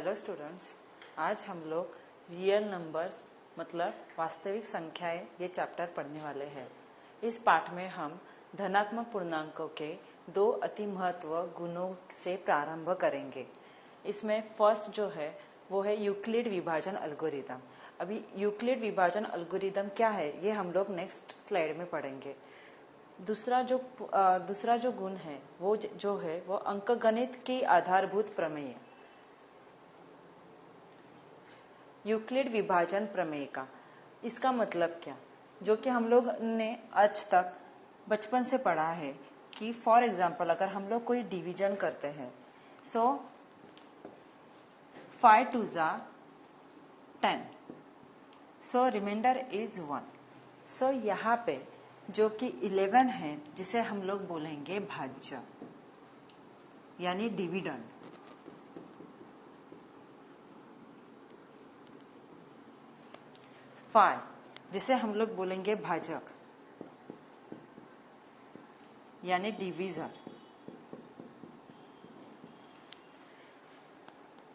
Hello students, आज हम लोग रियल नंबर्स मतलब वास्तविक संख्याएं ये चैप्टर पढ़ने वाले हैं। इस पाठ में हम धनात्मक पूर्णांकों के दो अति महत्व गुणों से प्रारंभ करेंगे। इसमें फर्स्ट जो है वो है यूक्लिड विभाजन एल्गोरिदम। अभी यूक्लिड विभाजन एल्गोरिदम क्या है ये हम लोग नेक्स्ट स्लाइड में पढ़ेंगे। दूसरा जो गुण है वो जो है वो अंकगणित की आधारभूत प्रमेय, यूक्लिड विभाजन प्रमेय का। इसका मतलब क्या, जो कि हम लोग ने आज तक बचपन से पढ़ा है कि फॉर एग्जाम्पल अगर हम लोग कोई डिवीजन करते हैं, सो 5 2 10, सो रिमाइंडर इज 1। सो यहाँ पे जो कि 11 है जिसे हम लोग बोलेंगे भाज्य यानी डिविडेंड। 5 जिसे हम लोग बोलेंगे भाजक यानी डिवीजर।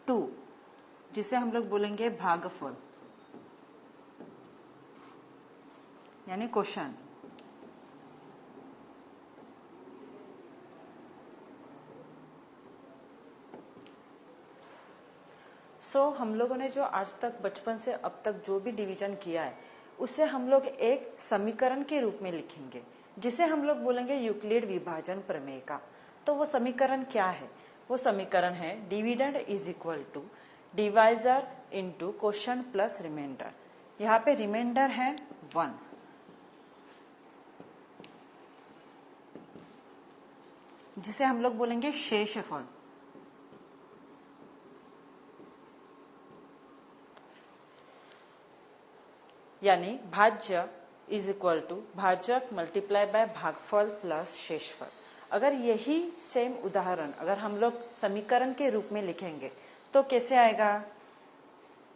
2 जिसे हम लोग बोलेंगे भागफल यानी क्वोशंट। सो हम लोगों ने जो आज तक बचपन से अब तक जो भी डिवीजन किया है उसे हम लोग एक समीकरण के रूप में लिखेंगे जिसे हम लोग बोलेंगे यूक्लिड विभाजन प्रमेय का। तो वो समीकरण क्या है? वो समीकरण है dividend is equal to divisor into quotient plus remainder. यहाँ पे रिमाइंडर है 1, जिसे हम लोग बोलेंगे शेषफल। यानी भाज्य इज इक्वल टू भाजक मल्टीप्लाई बाय भागफल प्लस शेषफल। अगर यही सेम उदाहरण अगर हम लोग समीकरण के रूप में लिखेंगे तो कैसे आएगा?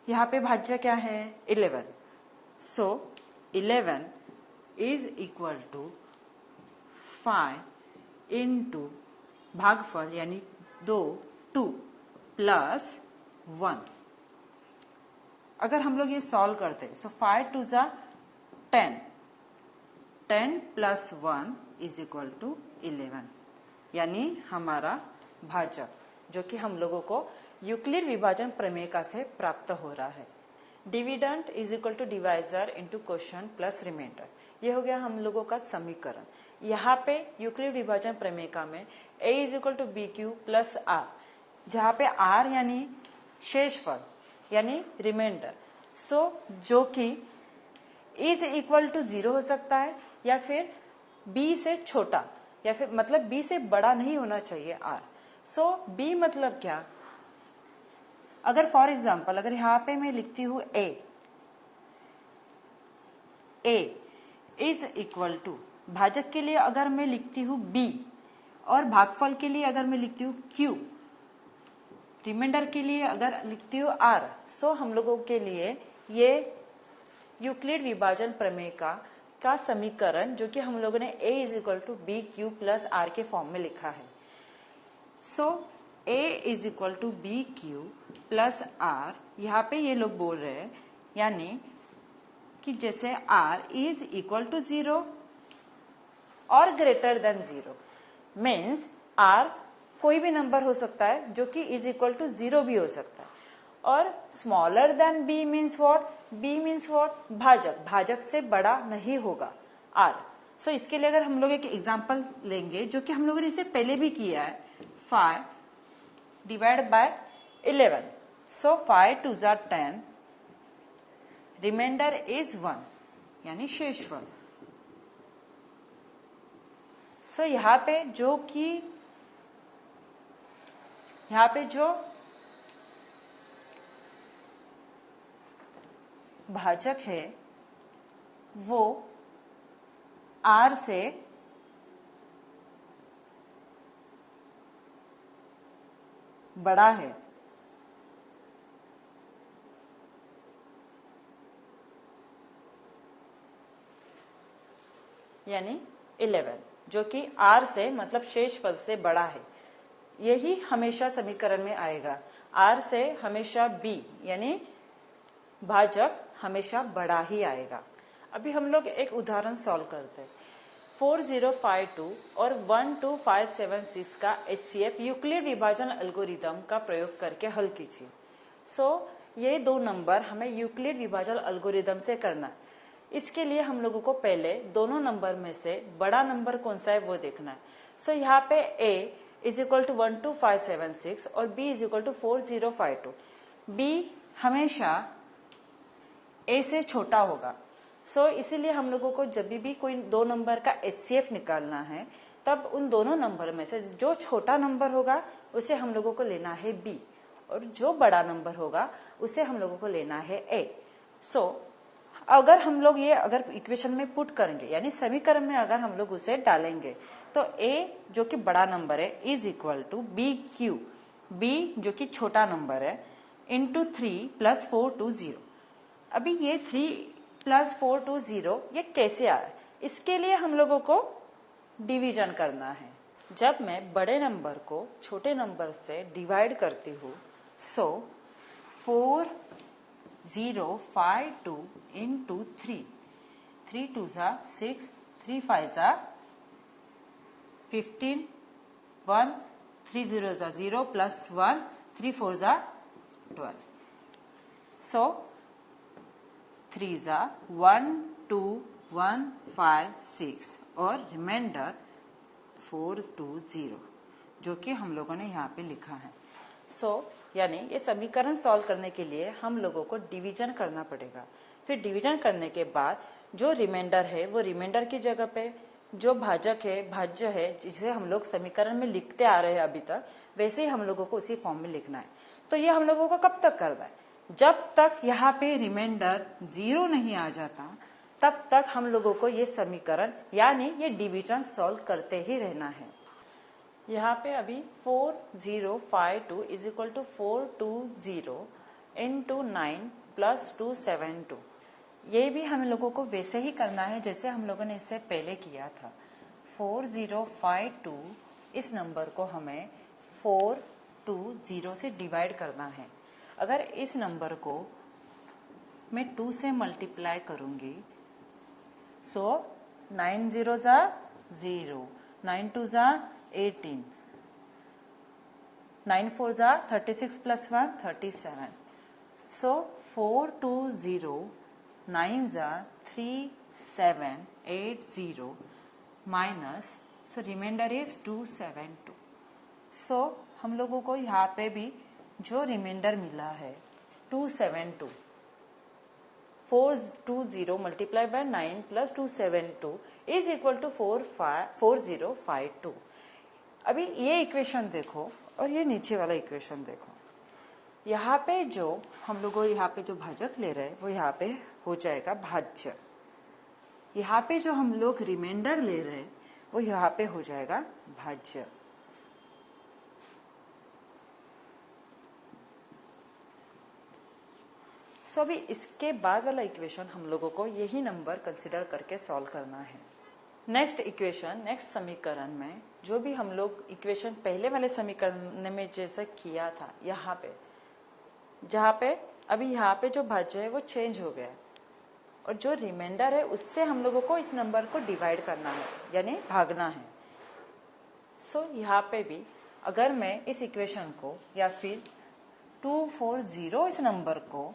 यहाँ पे भाज्य क्या है? 11। सो 11 इज इक्वल टू 5 इंटू भागफल यानी 2 प्लस 1। अगर हम लोग ये सॉल्व करते हैं, सो 5 2 10, 10 प्लस 1 इज इक्वल टू 11, यानी हमारा भाजक जो कि हम लोगों को यूक्लिड विभाजन प्रमेय का से प्राप्त हो रहा है। Dividend is equal to divisor into quotient plus remainder, ये हो गया हम लोगों का समीकरण। यहाँ पे यूक्लिड विभाजन प्रमेय का में a is equal to B Q plus R, जहाँ पे r यानी शेषफल यानी रिमाइंडर। सो जो कि इज इक्वल टू 0 हो सकता है या फिर b से छोटा या फिर मतलब b से बड़ा नहीं होना चाहिए r। सो b मतलब क्या? अगर फॉर एग्जाम्पल अगर यहाँ पे मैं लिखती हूँ a इज इक्वल टू, भाजक के लिए अगर मैं लिखती हूँ b और भागफल के लिए अगर मैं लिखती हूँ q, रिमाइंडर के लिए अगर लिखती हूँ r, सो हम लोगों के लिए ये यूक्लिड विभाजन प्रमेय का समीकरण जो कि हम लोगों ने a is equal to B Q plus R के फॉर्म में लिखा है। So a is equal to B Q plus R, यहाँ पे ये लोग बोल रहे हैं यानी कि जैसे r इज इक्वल टू 0 और ग्रेटर देन 0, मीन्स r कोई भी नंबर हो सकता है जो कि इज इक्वल टू 0 भी हो सकता है, और smaller than b means what? b means what? भाजक, भाजक से बड़ा नहीं होगा r। सो इसके लिए अगर हम लोग एक एग्जांपल लेंगे जो कि हम लोगों ने इसे पहले भी किया है, 5 divide by 11, so 5 2 10, remainder is 1 यानी शेषफल। सो यहाँ पे जो भाजक है वो r से बड़ा है, यानी 11 जो कि r से मतलब शेषफल से बड़ा है। यही हमेशा समीकरण में आएगा। R से हमेशा B यानी भाजक हमेशा बड़ा ही आएगा। अभी हम लोग एक उदाहरण सॉल्व करते हैं। 4052 और 12576 का HCF यूक्लिड विभाजन एल्गोरिदम का प्रयोग करके हल कीजिए। ये दो नंबर हमें यूक्लिड विभाजन एल्गोरिदम से करना है। इसके लिए हम लोगों को पहले दोनों नंबर में से बड़ा नंबर कौन सा है वो देखना है। यहाँ पे A इज इक्वल टू 12576 और B is equal to 4052। B हमेशा A से छोटा होगा। इसीलिए हम लोगों को जब भी कोई दो नंबर का HCF निकालना है तब उन दोनों नंबर में से जो छोटा नंबर होगा उसे हम लोगों को लेना है B और जो बड़ा नंबर होगा उसे हम लोगों को लेना है A। अगर हम लोग ये अगर इक्वेशन में पुट करेंगे यानी समीकरण में अगर हम लोग उसे डालेंगे तो A जो कि बड़ा नंबर है is equal to BQ, B जो कि छोटा नंबर है इंटू 3 + 420। अभी ये 3 + 420 ये कैसे आया, इसके लिए हम लोगों को डिवीजन करना है। जब मैं बड़े नंबर को छोटे नंबर से डिवाइड करती हूँ 4052 इंटू 3, 3 2 6, 3 5 15, 1 3 0 0 प्लस 1 3 4 12। 3 1 2 1 5 6 और रिमाइंडर 420 जो कि हम लोगों ने यहाँ पे लिखा है। यानी ये समीकरण सॉल्व करने के लिए हम लोगों को डिवीजन करना पड़ेगा। फिर डिवीजन करने के बाद जो रिमाइंडर है वो रिमाइंडर की जगह पे, जो भाजक है भाज्य है जिसे हम लोग समीकरण में लिखते आ रहे हैं अभी तक, वैसे ही हम लोगों को उसी फॉर्म में लिखना है। तो ये हम लोगों को कब तक करना है, जब तक यहाँ पे रिमाइंडर 0 नहीं आ जाता तब तक हम लोगों को ये समीकरण यानी ये डिवीजन सॉल्व करते ही रहना है। यहाँ पे अभी 4052 is equal to 420 into 9 plus 272। ये भी हम लोगों को वैसे ही करना है जैसे हम लोगों ने इससे पहले किया था। 4052 इस नंबर को हमें 420 से डिवाइड करना है। अगर इस नंबर को मैं 2 से मल्टीप्लाई करूंगी 9 0 0, 9 2 18, 9 4 36 प्लस 1 37। 420 9 3780 minus remainder is 272। हम लोगों को यहाँ पे भी जो रिमाइंडर मिला है 272, 420 multiply by 9 plus 272 is equal to 4052। अभी ये इक्वेशन देखो और ये नीचे वाला इक्वेशन देखो। यहाँ पे जो हम लोग यहाँ पे जो भाजक ले रहे हैं वो यहाँ पे हो जाएगा भाज्य। यहाँ पे जो हम लोग रिमाइंडर ले रहे हैं वो यहाँ पे हो जाएगा भाज्य। अभी इसके बाद वाला इक्वेशन हम लोगों को यही नंबर कंसिडर करके सॉल्व करना है। नेक्स्ट इक्वेशन, नेक्स्ट समीकरण में जो भी हम लोग इक्वेशन पहले वाले समीकरण में जैसा किया था, यहाँ पे जहाँ पे अभी यहाँ पे जो भाज्य है वो चेंज हो गया और जो रिमाइंडर है उससे हम लोगों को इस नंबर को डिवाइड करना है यानी भागना है। यहाँ पे भी अगर मैं इस इक्वेशन को या फिर 240 इस नंबर को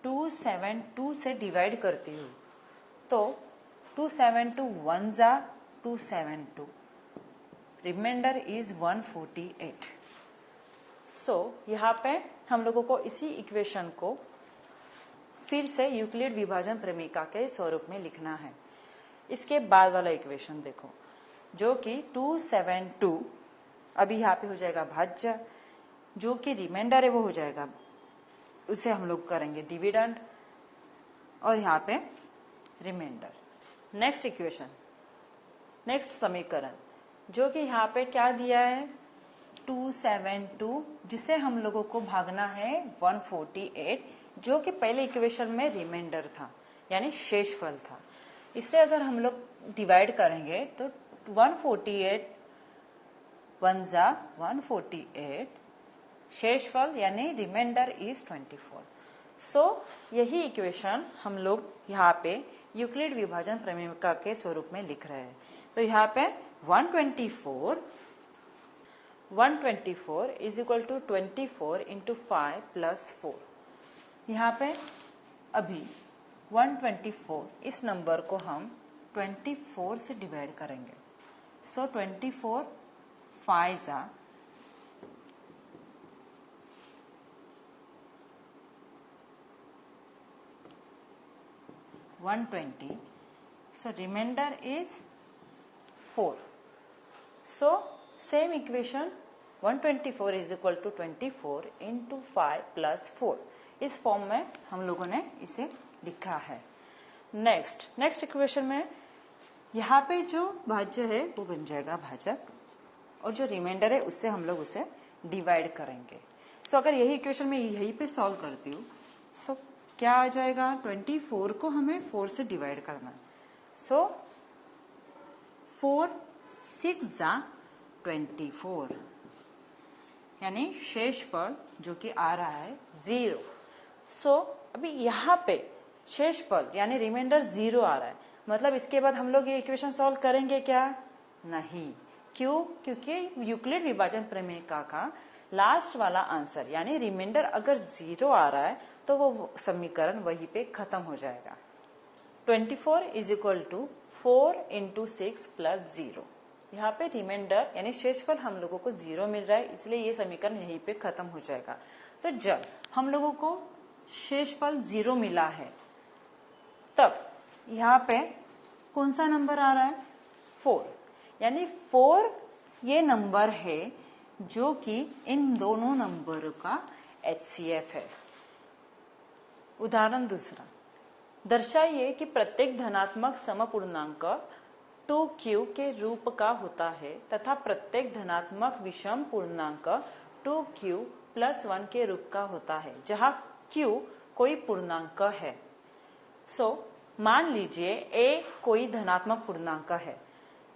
272 से डिवाइड करती हूँ तो 272 1 272, रिमाइंडर इज 148। यहाँ पे हम लोगों को इसी इक्वेशन को फिर से यूक्लिड विभाजन प्रमेयिका के स्वरूप में लिखना है। इसके बाद वाला इक्वेशन देखो जो कि 272 अभी यहाँ पे हो जाएगा भाज्य, जो कि रिमाइंडर है वो हो जाएगा, उसे हम लोग करेंगे डिविडेंड और यहाँ पे रिमाइंडर। नेक्स्ट इक्वेशन, नेक्स्ट समीकरण जो कि यहाँ पे क्या दिया है 272 जिसे हम लोगों को भागना है 148 जो कि पहले इक्वेशन में रिमाइंडर था यानी शेषफल था। इसे अगर हम लोग डिवाइड करेंगे तो 148 1 जा 148, शेषफल यानी रिमाइंडर इज 24। सो यही इक्वेशन हम लोग यहाँ पे यूक्लिड विभाजन प्रमेय के स्वरूप में लिख रहे हैं। तो यहाँ पे 124 is equal to 24 into 5 plus 4। यहाँ पे अभी 124 इस नंबर को हम 24 से डिवाइड करेंगे। सो 24 5 जा 120, so remainder is 4. So same equation 124 is equal to 24 into 5 plus 4, इस फॉर्म में हम लोगों ने इसे लिखा है। नेक्स्ट इक्वेशन में यहाँ पे जो भाज्य है वो बन जाएगा भाजक, और जो रिमाइंडर है उससे हम लोग उसे डिवाइड करेंगे। सो अगर यही इक्वेशन में यहीं पे सॉल्व करती हूँ, सो क्या आ जाएगा, 24 को हमें 4 से डिवाइड करना है। सो 4 6 जा 24, यानी शेषफल जो कि आ रहा है 0। सो अभी यहाँ पे शेषफल यानी रिमाइंडर 0 आ रहा है, मतलब इसके बाद हम लोग ये इक्वेशन सॉल्व करेंगे क्या? नहीं। क्यों? क्योंकि यूक्लिड विभाजन प्रमेय का लास्ट वाला आंसर यानी रिमाइंडर अगर 0 आ रहा है तो वो समीकरण वहीं पे खत्म हो जाएगा। 24 is equal to 4 into 6 plus 0। यहाँ पे रिमाइंडर यानी शेषफल हम लोगों को 0 मिल रहा है, इसलिए ये समीकरण यहीं पे खत्म हो जाएगा। तो जब हम लोगों को शेषफल 0 मिला है, तब यहाँ पे कौन सा नंबर आ रहा है? 4, यानी 4 ये नंबर है जो कि इन दोनों नंबरों का HCF है। उदाहरण दूसरा, दर्शाइए कि प्रत्येक धनात्मक समपूर्णांक 2q के रूप का होता है तथा प्रत्येक धनात्मक विषम पूर्णांक 2q प्लस 1 के रूप का होता है, जहां q कोई पूर्णांक है। सो मान लीजिए a कोई धनात्मक पूर्णांक है,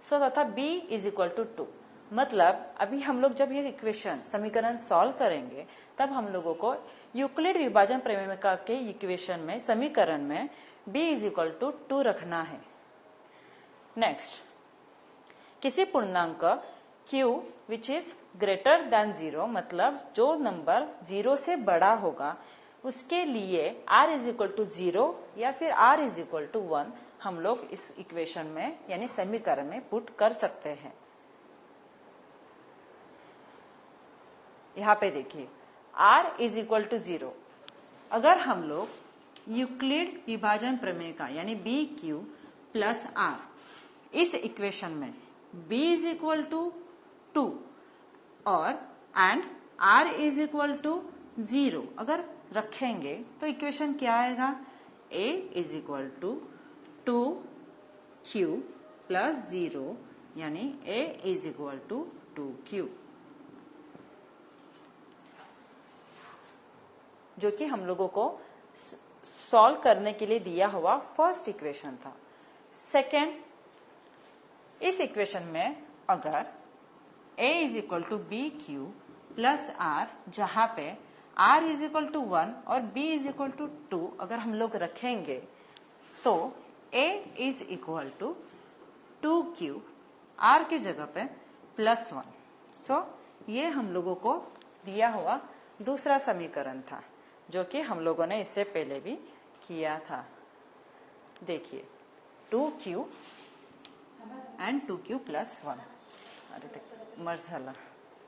सो तथा b इज इक्वल टू 2। मतलब अभी हम लोग जब ये इक्वेशन समीकरण सॉल्व करेंगे तब हम लोगों को यूक्लिड विभाजन प्रमेय के इक्वेशन में समीकरण में b इज इक्वल टू 2 रखना है। नेक्स्ट, किसी पूर्णांक q which is greater than 0, मतलब जो नंबर 0 से बड़ा होगा, उसके लिए r इज इक्वल टू 0 या फिर r इज इक्वल टू 1 हम लोग इस इक्वेशन में यानी समीकरण में पुट कर सकते हैं। यहाँ पे देखिए r इज इक्वल टू 0, अगर हम लोग यूक्लिड विभाजन प्रमेय का यानी बी क्यू प्लस आर इस इक्वेशन में b इज इक्वल टू 2 और and r is equal to 0 अगर रखेंगे तो इक्वेशन क्या आएगा? a is equal to 2q plus 0, यानी a is equal to 2q, जो कि हम लोगों को सॉल्व करने के लिए दिया हुआ फर्स्ट इक्वेशन था। सेकेंड, इस इक्वेशन में अगर a is equal to B Q plus R, जहां पे r इज इक्वल टू 1 और b इज इक्वल टू 2 अगर हम लोग रखेंगे तो a is equal to 2q, r की जगह पे प्लस 1। सो ये हम लोगों को दिया हुआ दूसरा समीकरण था, जो कि हम लोगों ने इससे पहले भी किया था। देखिए 2q एंड 2q प्लस 1, अरे मर झाला।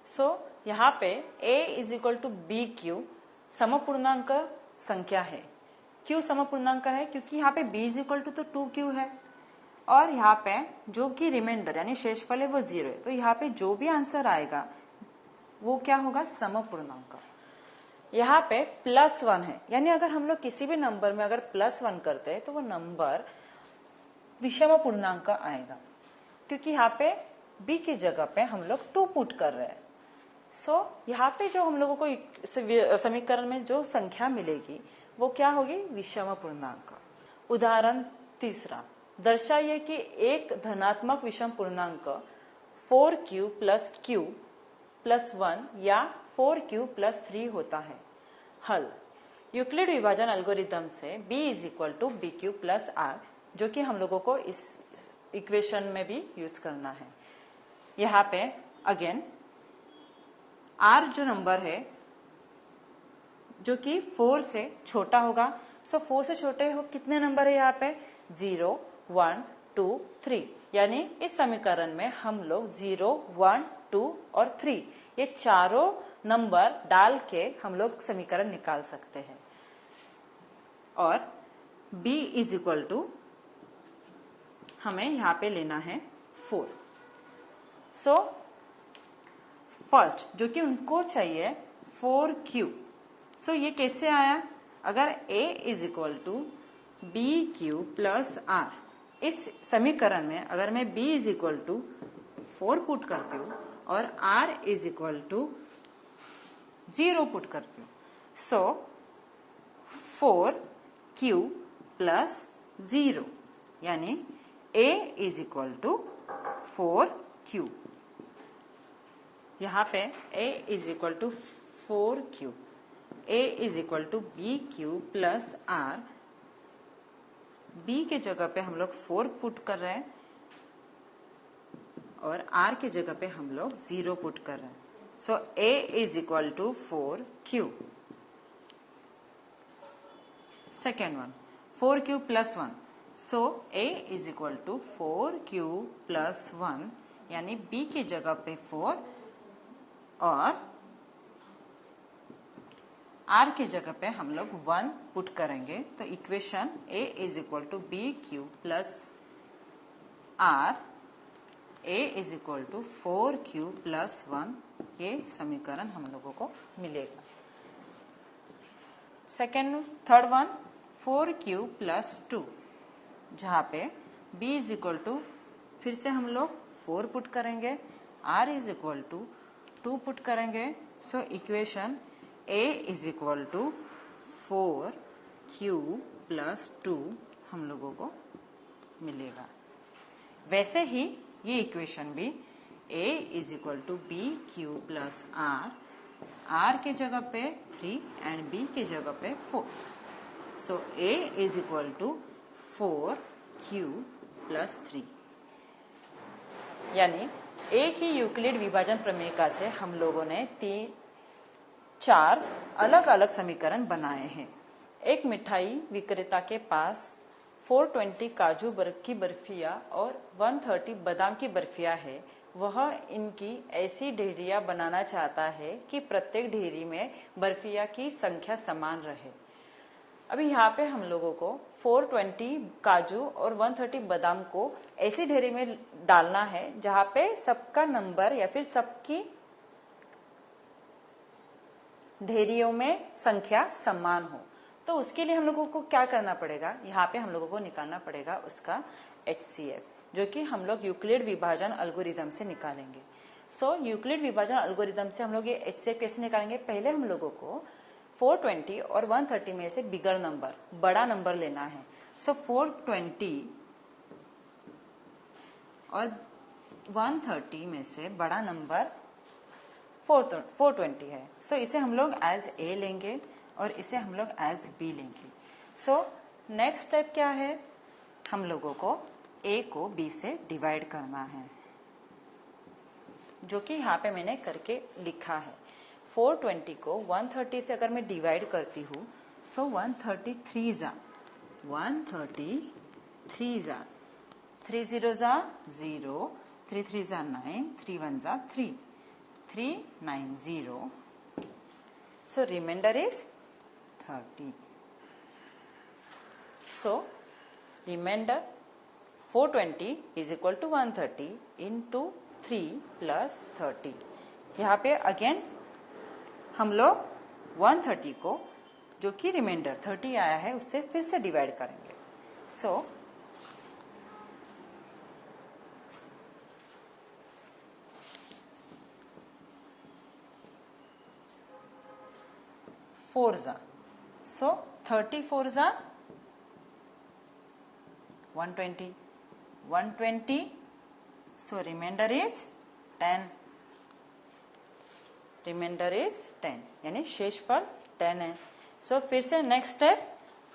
सो यहाँ पे a is equal to B q समपूर्णांक संख्या है। क्यों समपूर्णांक है? क्योंकि यहाँ पे b इज इक्वल टू तो 2q है, और यहाँ पे जो कि रिमाइंडर यानी शेषफल है वो 0 है, तो यहाँ पे जो भी आंसर आएगा वो क्या होगा? समपूर्णांक। यहाँ पे प्लस 1 है, यानी अगर हम लोग किसी भी नंबर में अगर प्लस 1 करते हैं तो वो नंबर विषम पूर्णांक आएगा, क्योंकि यहाँ पे b की जगह पे हम लोग 2 पुट कर रहे हैं। सो यहाँ पे जो हम लोगों को समीकरण में जो संख्या मिलेगी वो क्या होगी? विषम पूर्णांक। उदाहरण तीसरा, दर्शाइए कि एक धनात्मक विषम पूर्णांक 4q प्लस q प्लस 1 या 4q प्लस 3 होता है। हल यूक्लिड विभाजन एल्गोरिथम से b is equal to B Q plus R, जो कि हम लोगों को इस इक्वेशन में भी यूज करना है। यहाँ पे अगेन r जो नंबर है जो कि 4 से छोटा होगा, सो 4 से छोटे हो कितने नंबर है यहाँ पे 0, 1, 2, 3, यानी इस समीकरण में हम लोग 0, 1, 2 और 3 ये चारों नंबर डाल के हम लोग समीकरण निकाल सकते हैं। और b इज इक्वल टू हमें यहाँ पे लेना है 4। सो फर्स्ट जो कि उनको चाहिए 4q, सो ये कैसे आया, अगर a is equal to B Q plus R, इस समीकरण में अगर मैं b is equal to 4 put करती हूँ और r is equal to 0 put करती हूँ, सो 4q प्लस 0 यानी a is equal to 4q। यहाँ पे a is equal to 4q, a is equal to B Q plus R, b के जगह पे हम लोग 4 पुट कर रहे हैं और r के जगह पे हम लोग 0 पुट कर रहे हैं। So a is equal to 4q। Second one 4q plus 1, so a is equal to 4q plus 1 यानी b की जगह पे 4 और r के जगह पे हम लोग 1 पुट करेंगे, तो equation a is equal to B Q plus R, a is equal to 4q plus 1, ये समीकरण हम लोगों को मिलेगा। थर्ड वन 4q प्लस 2, जहाँ पे b इज इक्वल टू फिर से हम लोग 4 पुट करेंगे, r is equal to 2 put करेंगे, so equation a is equal to 4q plus 2 हम लोगों को मिलेगा। वैसे ही ये इक्वेशन भी a is equal to B Q plus R, r के जगह पे 3 एंड b के जगह पे 4, so a is equal to 4q plus 3, यानी एक ही यूक्लिड विभाजन प्रमेय से हम लोगों ने 4 अलग अलग समीकरण बनाए हैं। एक मिठाई विक्रेता के पास 420 काजू की बर्फिया और 130 बादाम की बर्फिया है। वह इनकी ऐसी ढेरियां बनाना चाहता है कि प्रत्येक ढेरी में बर्फिया की संख्या समान रहे। अभी यहाँ पे हम लोगों को 420 काजू और 130 बादाम को ऐसी ढेरी में डालना है जहाँ पे सबका नंबर या फिर सबकी ढेरियों में संख्या समान हो। तो उसके लिए हम लोगों को क्या करना पड़ेगा, यहाँ पे हम लोगों को निकालना पड़ेगा उसका HCF, जो कि हम लोग यूक्लिड विभाजन एल्गोरिथम से निकालेंगे। सो यूक्लिड विभाजन एल्गोरिथम से हम लोग ये HCF कैसे निकालेंगे, पहले हम लोगों को 420 और 130 में से बिगर नंबर बड़ा नंबर लेना है। सो 420 और 130 में से बड़ा नंबर 420 है, सो इसे हम लोग एज A लेंगे और इसे हम लोग एज B लेंगे। सो नेक्स्ट स्टेप क्या है, हम लोगों को A को B से डिवाइड करना है, जो कि यहाँ पे मैंने करके लिखा है। 420 को 130 से अगर मैं डिवाइड करती हूँ, सो 133 जा 133 जा 3 0 जा 0, 3 3 जा 9, 3 1 जा 3, 390, so remainder is 30. So remainder 420 is equal to 130 into 3 plus 30. यहाँ पे अगेन हम लोग 130 को जो कि रिमाइंडर 30 आया है उससे फिर से डिवाइड करेंगे। सो फोर जा, सो 34 जा 120, 120, so remainder is 10. Remainder is 10, यानी शेषफल 10 है। सो फिर से नेक्स्ट स्टेप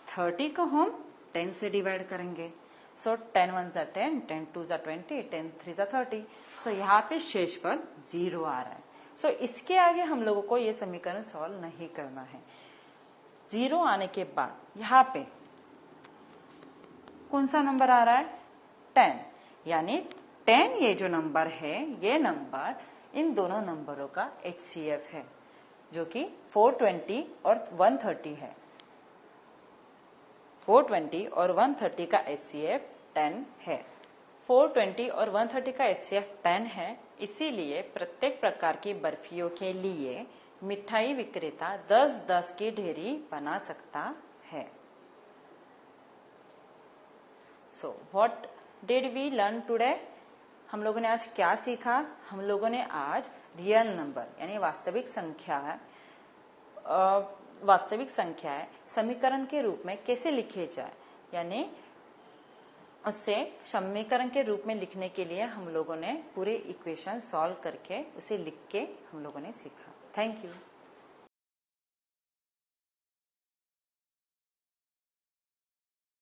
30 को हम 10 से डिवाइड करेंगे। सो 10 1 जा 10, 10 2 जा 20, 10 3 जा 30। सो यहाँ पे शेषफल 0 आ रहा है। सो इसके आगे हम लोगों को ये समीकरण सॉल्व नहीं करना है। 0 आने के बाद यहाँ पे कौन सा नंबर आ रहा है? 10, यानी 10 ये जो नंबर है, ये नंबर इन दोनों नंबरों का HCF है, जो कि 420 और 130 है। 420 और 130 का HCF 10 है। 420 और 130 का HCF 10 है, इसीलिए प्रत्येक प्रकार की बर्फियों के लिए मिठाई विक्रेता 10-10 की ढेरी बना सकता है। So what did we learn today? हम लोगों ने आज क्या सीखा? हम लोगों ने आज रियल नंबर यानी वास्तविक संख्याएं समीकरण के रूप में कैसे लिखे जाए, यानी उससे समीकरण के रूप में लिखने के लिए हम लोगों ने पूरे इक्वेशन सॉल्व करके उसे लिख के हम लोगों ने सीखा। Thank you.